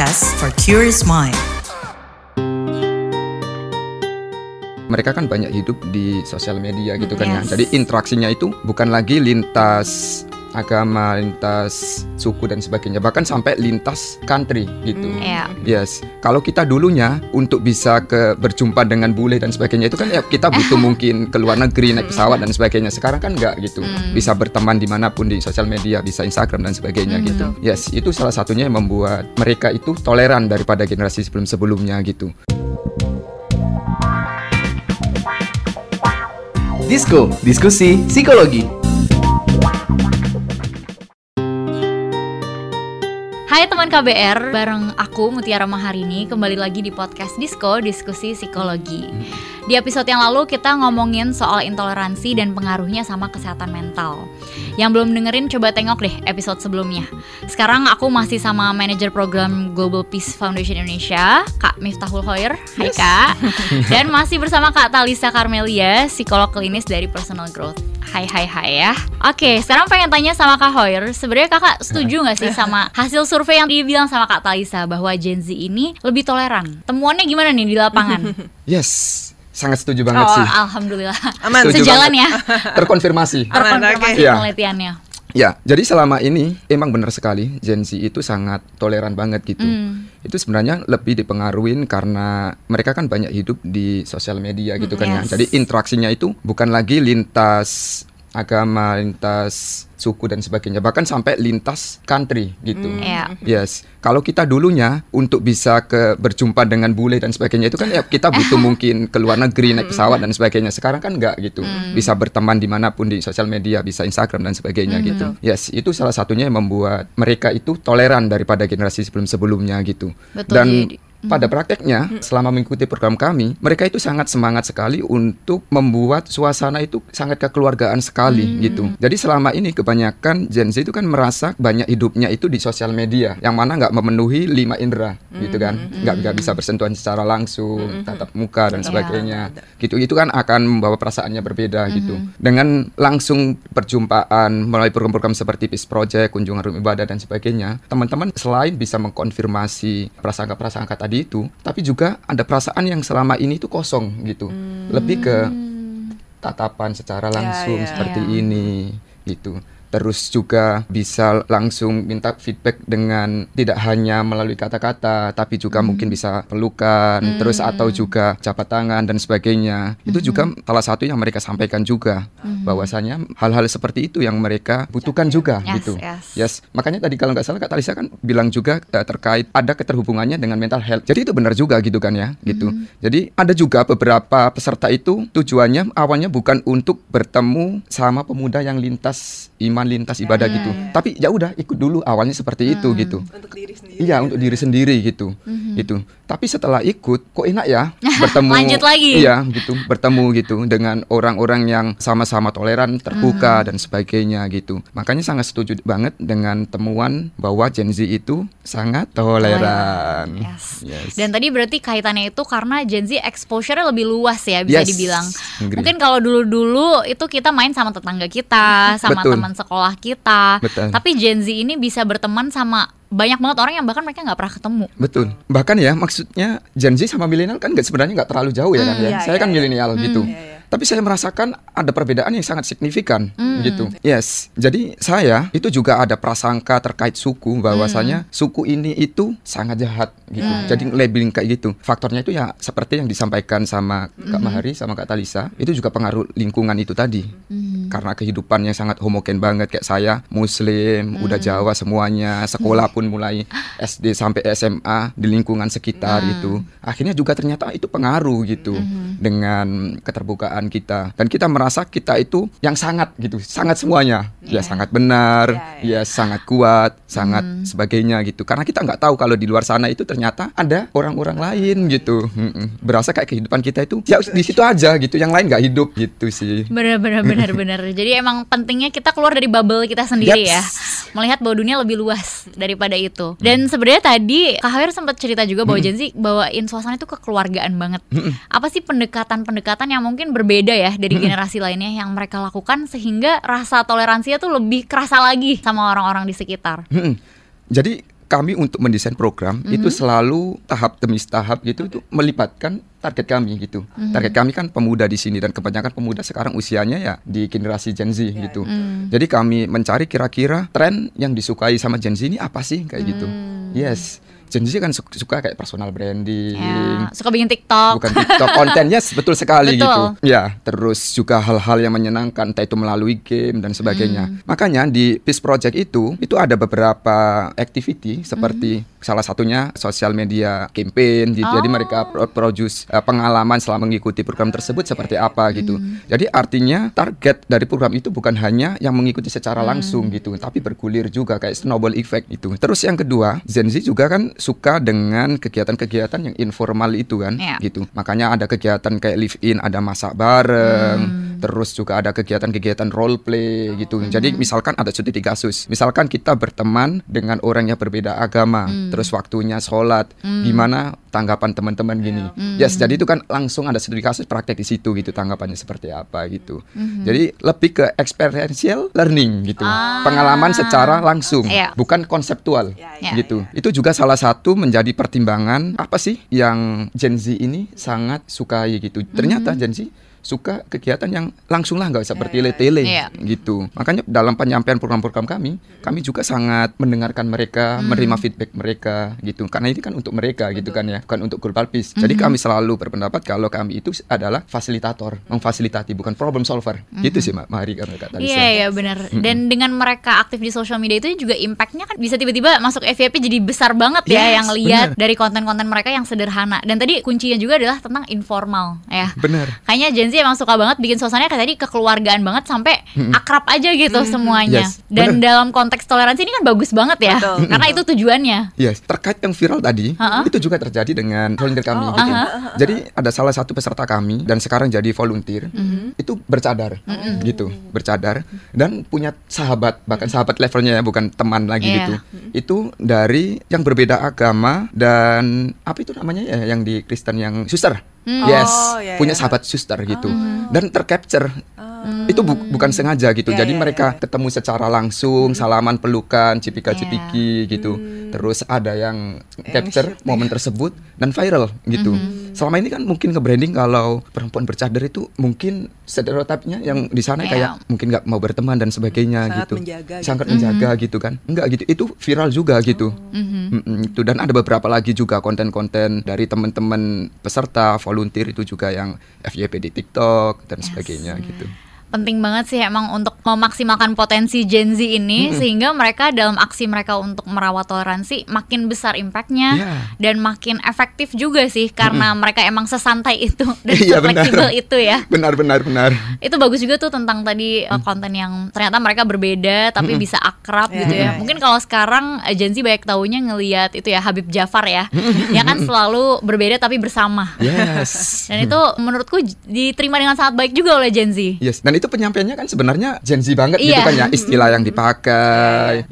podcast for curious mind. Mereka kan banyak hidup di sosial media gitu kan ya. Jadi interaksinya itu bukan lagi lintas agama, lintas suku dan sebagainya, bahkan sampai lintas country gitu. Yes. Kalau kita dulunya untuk bisa berjumpa dengan bule dan sebagainya itu kan ya kita butuh mungkin ke luar negeri naik pesawat dan sebagainya. Sekarang kan enggak gitu. Bisa berteman dimanapun di sosial media, bisa Instagram dan sebagainya gitu. Yes, itu salah satunya yang membuat mereka itu toleran daripada generasi sebelum-sebelumnya gitu. Disko, diskusi psikologi. Hai teman KBR, bareng aku Mutiara Maharini kembali lagi di podcast Disko, diskusi psikologi. Di episode yang lalu kita ngomongin soal intoleransi dan pengaruhnya sama kesehatan mental. Yang belum dengerin coba tengok deh episode sebelumnya. Sekarang aku masih sama manajer program Global Peace Foundation Indonesia, Kak Miftahul Khoir. Hai Kak. Dan masih bersama Kak Talisa Karmelia, psikolog klinis dari Personal Growth. Hai ya. Oke, sekarang pengen tanya sama Kak Khoir, sebenarnya kakak setuju gak sih sama hasil survei yang dibilang sama Kak Talisa bahwa Gen Z ini lebih toleran? Temuannya gimana nih di lapangan? Yes, sangat setuju banget sih. Alhamdulillah. Aman. Sejalan ya. Terkonfirmasi penelitiannya. Ya, jadi selama ini emang benar sekali Gen Z itu sangat toleran banget gitu. Itu sebenarnya lebih dipengaruhi karena mereka kan banyak hidup di sosial media gitu kan ya. Jadi interaksinya itu bukan lagi lintas agama, lintas suku dan sebagainya, bahkan sampai lintas country gitu. Yes. Kalau kita dulunya untuk bisa berjumpa dengan bule dan sebagainya itu kan ya kita butuh mungkin ke luar negeri naik pesawat dan sebagainya. Sekarang kan enggak gitu. Bisa berteman dimanapun di sosial media, bisa Instagram dan sebagainya gitu. Yes, itu salah satunya yang membuat mereka itu toleran daripada generasi sebelum-sebelumnya gitu. Betul, dan pada prakteknya, selama mengikuti program kami, mereka itu sangat semangat sekali untuk membuat suasana itu sangat kekeluargaan sekali gitu. Jadi selama ini kebanyakan Gen Z itu kan merasa banyak hidupnya itu di sosial media, yang mana nggak memenuhi 5 indera gitu kan, nggak bisa bersentuhan secara langsung, tatap muka dan sebagainya. Gitu itu kan akan membawa perasaannya berbeda gitu. Dengan langsung perjumpaan melalui program-program seperti Peace Project, kunjungan rumah ibadah dan sebagainya, teman-teman selain bisa mengkonfirmasi prasangka-prasangka tadi itu, tapi juga ada perasaan yang selama ini itu kosong gitu. Lebih ke tatapan secara langsung seperti ini gitu. Terus juga bisa langsung minta feedback dengan tidak hanya melalui kata-kata, tapi juga mungkin bisa pelukan, terus atau juga jabat tangan dan sebagainya. Itu juga salah satu yang mereka sampaikan juga, bahwasanya hal-hal seperti itu yang mereka butuhkan juga gitu. Yes. Makanya tadi kalau nggak salah Kak Talisa kan bilang juga terkait ada keterhubungannya dengan mental health. Jadi itu benar juga gitu kan ya, gitu. Jadi ada juga beberapa peserta itu tujuannya awalnya bukan untuk bertemu sama pemuda yang lintas lintas ibadah gitu. Tapi ya udah ikut dulu awalnya seperti itu gitu. Untuk diri sendiri. Iya, untuk diri sendiri gitu. Gitu. Tapi setelah ikut kok enak ya bertemu. Lanjut lagi. Iya, gitu. Bertemu gitu dengan orang-orang yang sama-sama toleran, terbuka dan sebagainya gitu. Makanya sangat setuju banget dengan temuan bahwa Gen Z itu sangat toleran. Yes. Dan tadi berarti kaitannya itu karena Gen Z exposure-nya lebih luas ya, bisa dibilang. Mungkin kalau dulu-dulu itu kita main sama tetangga kita, sama teman sekolah kita. Tapi Gen Z ini bisa berteman sama banyak banget orang yang bahkan mereka nggak pernah ketemu. Betul. Bahkan ya maksudnya Gen Z sama milenial kan sebenarnya nggak terlalu jauh ya kan ya. Saya kan milenial gitu. Tapi saya merasakan ada perbedaan yang sangat signifikan gitu. Yes. Jadi saya itu juga ada prasangka terkait suku, bahwasanya suku ini itu sangat jahat gitu. Jadi labeling kayak gitu. Faktornya itu ya seperti yang disampaikan sama Kak Mahari sama Kak Talisa, itu juga pengaruh lingkungan itu tadi. Karena kehidupan yang sangat homogen banget, kayak saya Muslim, udah Jawa semuanya, sekolah pun mulai SD sampai SMA di lingkungan sekitar itu. Akhirnya juga ternyata itu pengaruh gitu dengan keterbukaan kita, dan kita merasa kita itu yang sangat gitu, sangat semuanya ya sangat benar, ya sangat kuat, sangat sebagainya gitu. Karena kita nggak tahu kalau di luar sana itu ternyata ada orang-orang lain gitu. Berasa kayak kehidupan kita itu ya di situ aja gitu, yang lain nggak hidup gitu sih. Benar. Jadi emang pentingnya kita keluar dari bubble kita sendiri ya, melihat bahwa dunia lebih luas daripada itu. Dan sebenarnya tadi Kak Khoir sempat cerita juga bahwa Gen Z bawain suasana itu kekeluargaan banget. Apa sih pendekatan-pendekatan yang mungkin berbeda ya dari generasi lainnya yang mereka lakukan sehingga rasa toleransinya tuh lebih kerasa lagi sama orang-orang di sekitar? Jadi kami untuk mendesain program itu selalu tahap demi tahap gitu itu melibatkan target kami gitu. Target kami kan pemuda di sini dan kebanyakan pemuda sekarang usianya ya di generasi Gen Z gitu. Jadi kami mencari kira-kira tren yang disukai sama Gen Z ini apa sih kayak gitu. Yes. Gen Z kan suka kayak personal branding, suka bikin TikTok, bukan TikTok konten, yes betul sekali Betul. gitu. Ya, terus juga hal-hal yang menyenangkan, entah itu melalui game dan sebagainya. Makanya di Peace Project itu ada beberapa activity seperti salah satunya sosial media campaign gitu. Jadi mereka produce pengalaman selama mengikuti program tersebut seperti apa gitu. Jadi artinya target dari program itu bukan hanya yang mengikuti secara langsung gitu, tapi bergulir juga kayak snowball effect itu. Terus yang kedua, Gen Z juga kan suka dengan kegiatan-kegiatan yang informal itu kan, gitu. Makanya ada kegiatan kayak live in, ada masak bareng, terus juga ada kegiatan-kegiatan role play gitu. Jadi misalkan ada studi kasus, misalkan kita berteman dengan orang yang berbeda agama, terus waktunya sholat, gimana tanggapan teman-teman gini. Yes, jadi itu kan langsung ada studi kasus praktek di situ gitu, tanggapannya seperti apa gitu. Jadi lebih ke experiential learning gitu, pengalaman secara langsung, bukan konseptual gitu. Itu juga salah satu menjadi pertimbangan apa sih yang Gen Z ini sangat sukai gitu. Ternyata Gen Z suka kegiatan yang langsung lah, nggak usah bertele-tele gitu. Makanya dalam penyampaian program-program kami juga sangat mendengarkan mereka, menerima feedback mereka gitu. Karena ini kan untuk mereka gitu kan ya, bukan untuk Global Peace. Jadi kami selalu berpendapat kalau kami itu adalah fasilitator, memfasilitati, bukan problem solver. Gitu sih Mbak Mahari kata Talisa. Iya benar. Dan dengan mereka aktif di social media itu juga impactnya kan bisa tiba-tiba masuk FYP jadi besar banget ya, yang lihat dari konten-konten mereka yang sederhana. Dan tadi kuncinya juga adalah tentang informal ya. Benar. Kayaknya Gen Z emang suka banget bikin suasananya kayak tadi kekeluargaan banget sampai akrab aja gitu semuanya. Dan dalam konteks toleransi ini kan bagus banget ya. Karena itu tujuannya. Yes, terkait yang viral tadi, itu juga terjadi dengan volunteer kami gitu. Jadi ada salah satu peserta kami dan sekarang jadi volunteer, itu bercadar gitu, bercadar dan punya sahabat, bahkan sahabat levelnya ya, bukan teman lagi gitu. Itu dari yang berbeda agama dan apa itu namanya ya, yang di Kristen yang suster. Yes, punya sahabat suster gitu. Dan tercapture. Itu bukan sengaja gitu. Jadi mereka ketemu secara langsung, salaman, pelukan, cipika-cipiki gitu. Terus ada yang capture momen tersebut dan viral gitu. Selama ini kan mungkin ke-branding kalau perempuan bercadar itu mungkin stereotipnya yang di sana kayak mungkin nggak mau berteman dan sebagainya sangat gitu. Menjaga, sangat menjaga gitu kan. Enggak gitu. Itu viral juga gitu. Itu dan ada beberapa lagi juga konten-konten dari teman-teman peserta volunteer itu juga yang FYP di TikTok dan sebagainya gitu. Penting banget sih emang untuk memaksimalkan potensi Gen Z ini sehingga mereka dalam aksi mereka untuk merawat toleransi makin besar impactnya dan makin efektif juga sih karena mereka emang sesantai itu dan sefleksibel itu ya. Benar. Itu bagus juga tuh tentang tadi konten yang ternyata mereka berbeda tapi bisa akrab gitu ya. Mungkin kalau sekarang Gen Z banyak taunya ngelihat itu ya Habib Jafar ya. Ya kan selalu berbeda tapi bersama. Yes. Dan itu menurutku diterima dengan sangat baik juga oleh Gen Z. Yes. Dan itu penyampaiannya kan sebenarnya Gen Z banget gitu kan ya, istilah yang dipakai,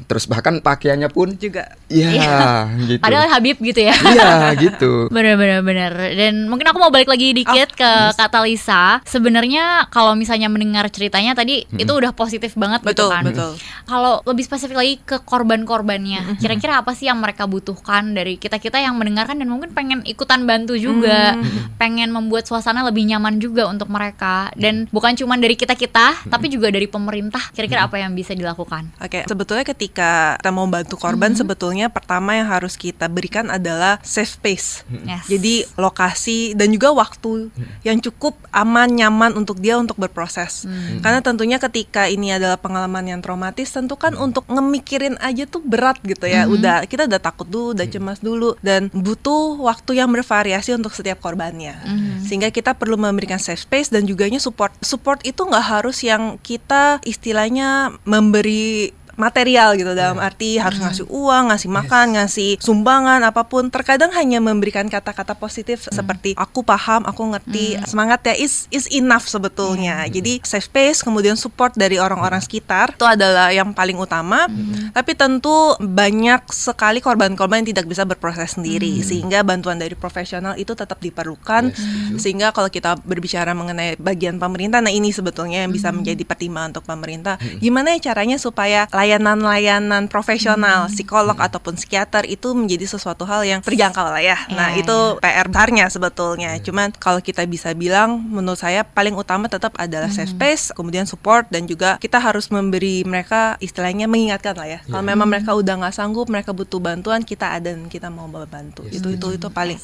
terus bahkan pakaiannya pun juga, gitu. Padahal Habib gitu ya. Iya gitu. Benar. Dan mungkin aku mau balik lagi dikit ke Kak Talisa. Sebenarnya kalau misalnya mendengar ceritanya tadi itu udah positif banget gitu kan. Betul. Kalau lebih spesifik lagi ke korban-korbannya, kira-kira apa sih yang mereka butuhkan dari kita-kita yang mendengarkan dan mungkin pengen ikutan bantu juga, pengen membuat suasana lebih nyaman juga untuk mereka dan bukan cuma dari kita-kita, tapi juga dari pemerintah. Kira-kira apa yang bisa dilakukan? Oke, sebetulnya ketika kita mau bantu korban, sebetulnya pertama yang harus kita berikan adalah safe space. Jadi lokasi dan juga waktu yang cukup aman, nyaman untuk dia untuk berproses. Karena tentunya ketika ini adalah pengalaman yang traumatis, tentu kan untuk ngemikirin aja tuh berat gitu ya. Kita udah takut dulu, udah cemas dulu, dan butuh waktu yang bervariasi untuk setiap korbannya. Sehingga kita perlu memberikan safe space dan juganya support itu nggak harus yang kita istilahnya memberi material gitu, dalam arti harus ngasih uang, ngasih makan, ngasih sumbangan, apapun. Terkadang hanya memberikan kata-kata positif seperti aku paham, aku ngerti, semangat ya, is enough sebetulnya. Jadi safe space, kemudian support dari orang-orang sekitar itu adalah yang paling utama. Tapi tentu banyak sekali korban-korban yang tidak bisa berproses sendiri, sehingga bantuan dari profesional itu tetap diperlukan. Sehingga kalau kita berbicara mengenai bagian pemerintah, nah ini sebetulnya yang bisa menjadi pertimbangan untuk pemerintah. Gimana ya caranya supaya layanan layanan-layanan profesional, psikolog ataupun psikiater itu menjadi sesuatu hal yang terjangkau lah ya. Nah, itu PR besarnya sebetulnya. Cuman kalau kita bisa bilang, menurut saya paling utama tetap adalah safe space, kemudian support, dan juga kita harus memberi mereka istilahnya mengingatkan lah ya. Kalau memang mereka udah nggak sanggup, mereka butuh bantuan, kita ada dan kita mau bantu. Itu paling.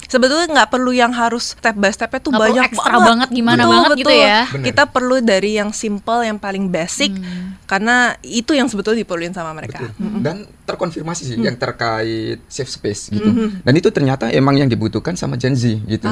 Sebetulnya nggak perlu yang harus step by stepnya tuh nggak banyak ekstra banget gimana betul, banget betul. gitu ya. Bener. Kita perlu dari yang simple, yang paling basic, karena itu yang sebetulnya diperluin sama mereka. Dan terkonfirmasi sih yang terkait safe space gitu. Dan itu ternyata emang yang dibutuhkan sama Gen Z gitu.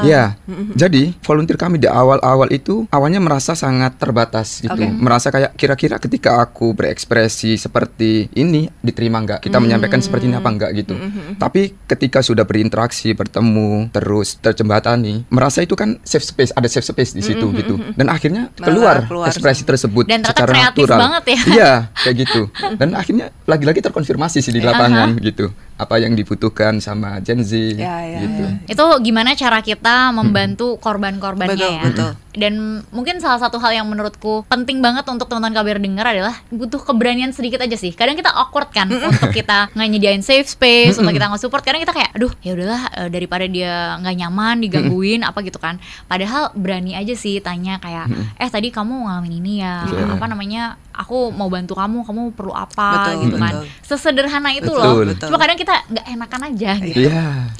Ya, jadi volunteer kami di awal-awal itu awalnya merasa sangat terbatas gitu. Merasa kayak kira-kira ketika aku berekspresi seperti ini diterima nggak? Kita menyampaikan seperti ini apa enggak gitu. Tapi ketika sudah berinteraksi, bertemu, terus terjembatani, merasa itu kan safe space, ada safe space di situ gitu. Dan akhirnya keluar ekspresi tersebut dan secara kreatif natural. banget ya. Iya, kayak gitu. Dan akhirnya lagi-lagi terkonfirmasi sih di lapangan gitu. Apa yang dibutuhkan sama Gen Z gitu. Itu gimana cara kita membantu korban-korbannya ya. Betul. Dan mungkin salah satu hal yang menurutku penting banget untuk teman-teman KBR dengar adalah butuh keberanian sedikit aja sih. Kadang kita awkward kan untuk kita nggak nyediain safe space, untuk kita nggak support. Kadang kita kayak, aduh ya udahlah, daripada dia nggak nyaman, digangguin apa gitu kan. Padahal berani aja sih tanya kayak, tadi kamu ngalamin ini ya, apa namanya? Aku mau bantu kamu perlu apa gitu kan. Sesederhana itu loh. Cuma kadang kita nggak enakan aja gitu.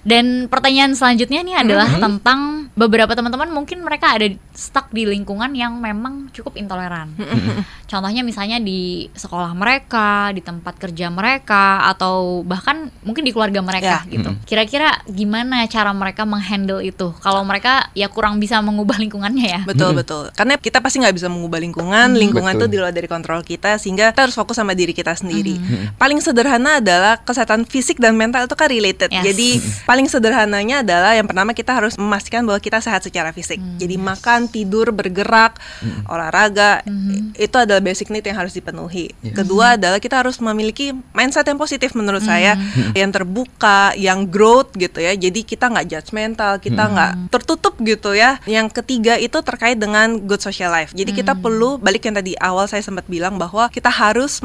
Dan pertanyaan selanjutnya nih adalah tentang beberapa teman-teman mungkin mereka ada stuck di lingkungan yang memang cukup intoleran. Contohnya misalnya di sekolah mereka, di tempat kerja mereka, atau bahkan mungkin di keluarga mereka gitu. Kira-kira gimana cara mereka menghandle itu? Kalau mereka ya kurang bisa mengubah lingkungannya ya. Betul. Karena kita pasti nggak bisa mengubah lingkungan itu di luar dari kontrol kita, sehingga kita harus fokus sama diri kita sendiri. Paling sederhana adalah kesehatan fisik dan mental itu kan related. Jadi paling sederhananya adalah yang pertama kita harus memastikan bahwa kita sehat secara fisik. Jadi makan, tidur, bergerak, olahraga, itu adalah basic need yang harus dipenuhi. Kedua adalah kita harus memiliki mindset yang positif menurut saya, yang terbuka, yang growth gitu ya. Jadi kita nggak judgmental, kita nggak tertutup gitu ya. Yang ketiga itu terkait dengan good social life. Jadi kita perlu balik yang tadi awal saya sempat bilang bahwa kita harus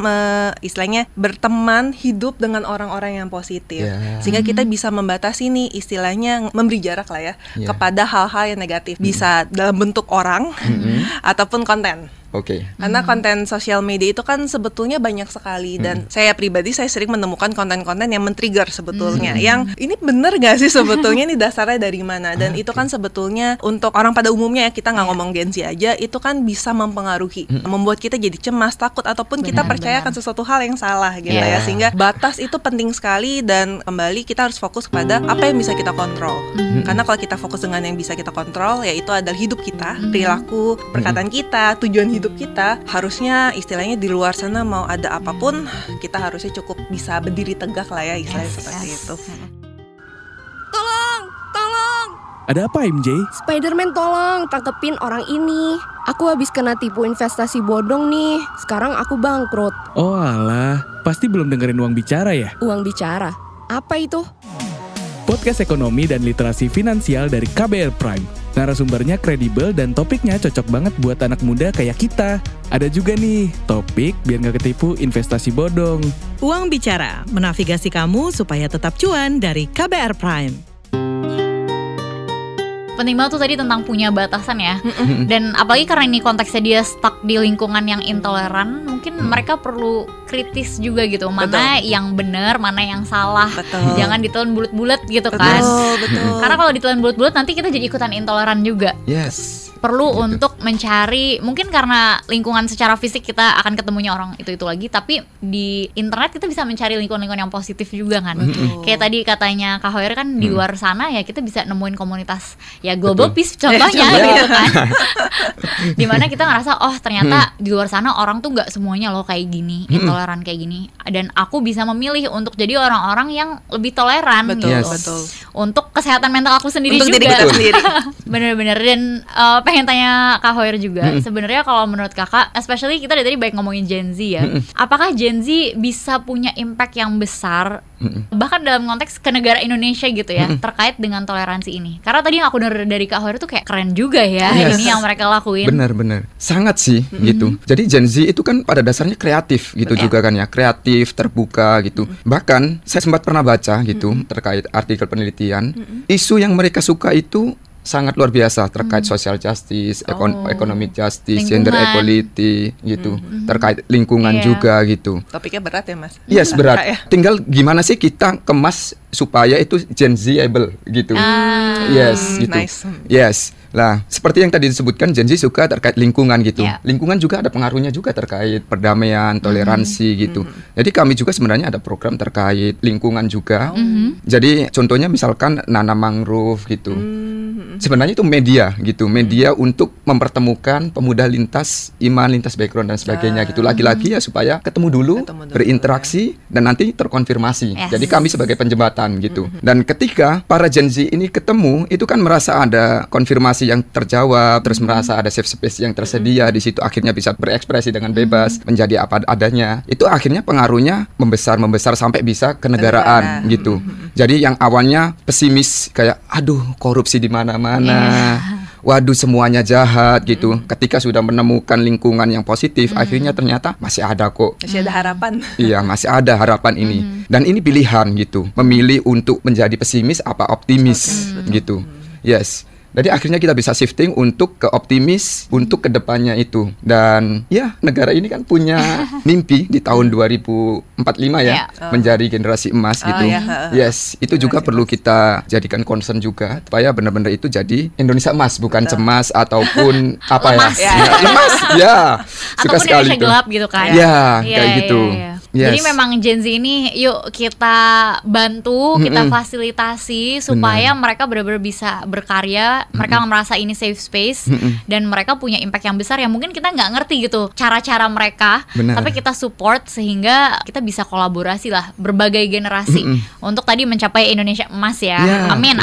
istilahnya berteman, hidup dengan orang-orang yang positif, sehingga kita bisa membatasi nih istilahnya memberi jarak lah ya kepada hal-hal yang negatif, bisa dalam bentuk orang ataupun konten. Karena konten sosial media itu kan sebetulnya banyak sekali, dan saya pribadi saya sering menemukan konten-konten yang men-trigger sebetulnya, yang ini bener gak sih sebetulnya ini dasarnya dari mana, dan itu kan sebetulnya untuk orang pada umumnya ya, kita nggak ngomong Gen Z aja, itu kan bisa mempengaruhi, membuat kita jadi cemas, takut, ataupun kita percayakan sesuatu hal yang salah gitu ya, sehingga batas itu penting sekali, dan kembali kita harus fokus kepada apa yang bisa kita kontrol. Karena kalau kita fokus dengan yang bisa kita kontrol, yaitu adalah hidup kita, perilaku, perkataan kita, tujuan hidup kita, harusnya istilahnya di luar sana mau ada apapun, kita harusnya cukup bisa berdiri tegak lah ya, istilahnya seperti itu. Tolong! Ada apa MJ? Spider-Man tolong, tangkepin orang ini. Aku habis kena tipu investasi bodong nih. Sekarang aku bangkrut. Oh alah, pasti belum dengerin Uang Bicara ya? Uang Bicara? Apa itu? Podcast ekonomi dan literasi finansial dari KBR Prime. Narasumbernya kredibel dan topiknya cocok banget buat anak muda kayak kita. Ada juga nih, topik biar gak ketipu investasi bodong. Uang Bicara, menavigasi kamu supaya tetap cuan dari KBR Prime. Penting banget tuh tadi tentang punya batasan ya. Dan apalagi karena ini konteksnya dia stuck di lingkungan yang intoleran, mungkin mereka perlu kritis juga gitu. Mana yang benar, mana yang salah. Jangan ditelan bulat-bulat gitu kan. Betul. Karena kalau ditelan bulat-bulat nanti kita jadi ikutan intoleran juga. Perlu untuk mencari, mungkin karena lingkungan secara fisik kita akan ketemunya orang itu lagi, tapi di internet kita bisa mencari lingkungan-lingkungan yang positif juga kan. Kayak tadi katanya Kak Hoyer kan di luar sana ya kita bisa nemuin komunitas ya global peace contohnya gitu kan. Dimana kita ngerasa oh ternyata di luar sana orang tuh gak semuanya loh kayak gini, intoleran kayak gini, dan aku bisa memilih untuk jadi orang-orang yang lebih toleran gitu. Untuk kesehatan mental aku sendiri untuk juga. diri kita sendiri. Bener-bener. Dan pengen tanya Kak Hoyer juga. Sebenarnya kalau menurut Kakak, especially kita dari tadi baik ngomongin Gen Z ya. Apakah Gen Z bisa punya impact yang besar bahkan dalam konteks ke negara Indonesia gitu ya, terkait dengan toleransi ini? Karena tadi yang aku dengar dari Kak Hoyer tuh kayak keren juga ya ini yang mereka lakuin. Benar-benar. Sangat sih gitu. Jadi Gen Z itu kan pada dasarnya kreatif gitu juga kan ya. Kreatif, terbuka gitu. Bahkan saya sempat pernah baca gitu terkait artikel penelitian, isu yang mereka suka itu sangat luar biasa terkait social justice, economic justice, gender equality gitu, terkait lingkungan juga gitu. Topiknya berat ya Mas? Yes, berat. Tinggal gimana sih kita kemas supaya itu Gen Z-able gitu. Yes, gitu. Nice. Yes. Lah, seperti yang tadi disebutkan, Gen Z suka terkait lingkungan gitu. Lingkungan juga ada pengaruhnya juga terkait perdamaian, toleransi gitu. Jadi kami juga sebenarnya ada program terkait lingkungan juga. Jadi contohnya misalkan nanam mangrove gitu. Sebenarnya itu media gitu, media untuk mempertemukan pemuda lintas iman, lintas background dan sebagainya gitu. Lagi-lagi ya supaya ketemu dulu, berinteraksi dan nanti terkonfirmasi. Jadi kami sebagai penjembatan gitu. Dan ketika para Gen Z ini ketemu, itu kan merasa ada konfirmasi yang terjawab, terus merasa ada safe space yang tersedia di situ, akhirnya bisa berekspresi dengan bebas, menjadi apa adanya. Itu akhirnya pengaruhnya membesar sampai bisa kenegaraan gitu. Jadi yang awalnya pesimis kayak aduh korupsi di mana-mana. Waduh semuanya jahat gitu. Ketika sudah menemukan lingkungan yang positif, akhirnya ternyata masih ada kok. Masih ada harapan. Iya, masih ada harapan ini. Dan ini pilihan gitu. Memilih untuk menjadi pesimis apa optimis gitu. Yes. Jadi akhirnya kita bisa shifting untuk ke optimis untuk kedepannya itu. Dan ya negara ini kan punya mimpi di tahun 2045 ya, menjadi generasi emas gitu. Yes, itu juga perlu kita jadikan concern juga supaya benar-benar itu jadi Indonesia emas, bukan cemas ataupun apa lemas. Lemas ya. Suka ataupun sekali Indonesia itu. Gelap gitu kan. Kayak gitu. Yes. Jadi memang Gen Z ini yuk kita bantu, kita fasilitasi supaya mereka benar-benar bisa berkarya, mereka merasa ini safe space dan mereka punya impact yang besar yang mungkin kita nggak ngerti gitu cara-cara mereka, tapi kita support sehingga kita bisa kolaborasi lah berbagai generasi untuk tadi mencapai Indonesia emas ya. Amin.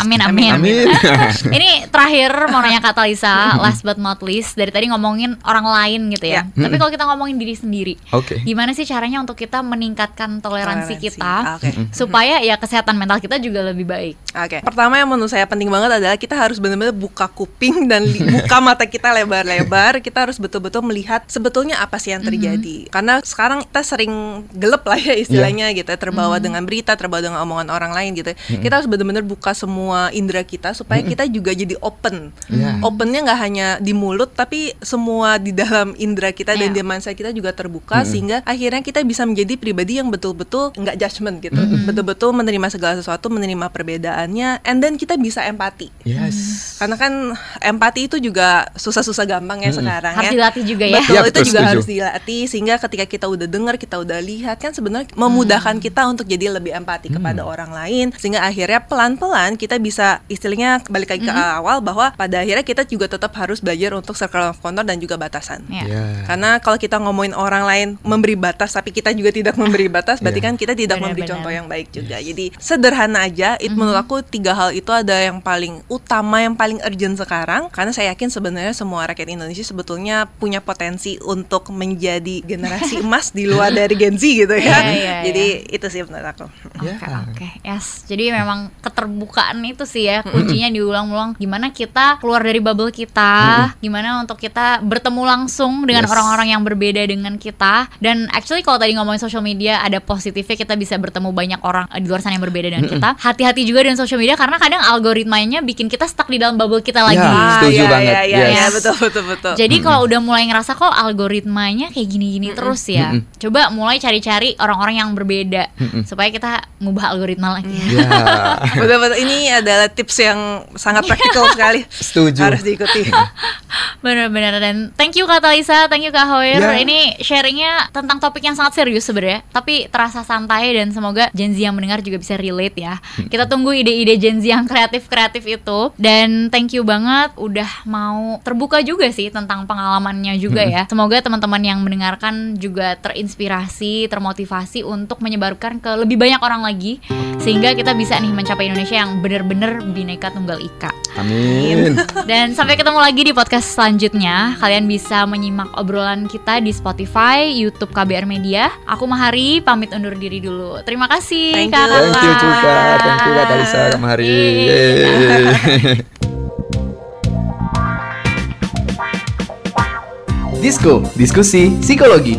Ini terakhir mau nanya Kak Talisa, last but not least, dari tadi ngomongin orang lain gitu ya. Tapi kalau kita ngomongin diri sendiri, gimana sih caranya untuk kita meningkatkan toleransi kita supaya ya kesehatan mental kita juga lebih baik? Pertama yang menurut saya penting banget adalah kita harus benar-benar buka kuping dan buka mata kita lebar-lebar. Kita harus betul-betul melihat sebetulnya apa sih yang terjadi. Karena sekarang kita sering gelap lah ya istilahnya gitu, terbawa dengan berita, terbawa dengan omongan orang lain gitu. Kita harus benar-benar buka semua indera kita supaya kita juga jadi open. Opennya nggak hanya di mulut, tapi semua di dalam indera kita dan di mindset kita juga terbuka sehingga akhirnya kita bisa menjadi pribadi yang betul-betul nggak judgment gitu, betul-betul menerima segala sesuatu, menerima perbedaannya, and then kita bisa empati. Karena kan empati itu juga susah-susah gampang ya sekarang harus dilatih juga ya. Betul, itu juga harus dilatih sehingga ketika kita udah dengar, kita udah lihat kan sebenarnya memudahkan kita untuk jadi lebih empati kepada orang lain sehingga akhirnya pelan-pelan kita bisa istilahnya balik lagi ke awal bahwa pada akhirnya kita juga tetap harus belajar untuk circle of control dan juga batasan. Karena kalau kita ngomongin orang lain memberi batas tapi kita juga tidak memberi batas, berarti kan kita tidak memberi contoh yang baik juga. Jadi sederhana aja, menurut aku 3 hal itu ada yang paling utama, yang paling urgent sekarang, karena saya yakin sebenarnya semua rakyat Indonesia sebetulnya punya potensi untuk menjadi generasi emas di luar dari Gen Z gitu ya. Jadi itu sih menurut aku. Yes. Jadi memang keterbukaan itu sih ya kuncinya, diulang-ulang gimana kita keluar dari bubble kita, gimana untuk kita bertemu langsung dengan orang-orang yang berbeda dengan kita. Dan actually kalau tadi ngomongin social media, ada positifnya, kita bisa bertemu banyak orang di luar sana yang berbeda dengan kita. Hati-hati juga dengan social media karena kadang algoritmanya bikin kita stuck di dalam bubble kita lagi. Setuju banget. Betul. Jadi kalau udah mulai ngerasa kok algoritmanya kayak gini-gini terus ya, coba mulai cari-cari orang-orang yang berbeda supaya kita ngubah algoritma lagi. Betul. Ini adalah tips yang sangat praktikal sekali. Setuju. Harus diikuti. Benar-benar. Dan thank you Kak Talisa, thank you Kak Hoyer. Ini sharingnya tentang topik yang sangat serius sebenarnya, tapi terasa santai dan semoga Gen Z yang mendengar juga bisa relate ya. Kita tunggu ide ide-ide Gen Z yang kreatif itu. Dan thank you banget udah mau terbuka juga sih tentang pengalamannya juga ya. Semoga teman-teman yang mendengarkan juga terinspirasi, termotivasi untuk menyebarkan ke lebih banyak orang lagi, sehingga kita bisa nih mencapai Indonesia yang benar-benar Bhinneka Tunggal Ika. Amin. Dan sampai ketemu lagi di podcast selanjutnya. Kalian bisa menyimak obrolan kita di Spotify, YouTube KBR Media. Aku Mahari pamit undur diri dulu. Terima kasih. Thank Kak you. Lala. Thank you juga. Thank you Kak Talisa, Kak Mahari. Disko, diskusi psikologi.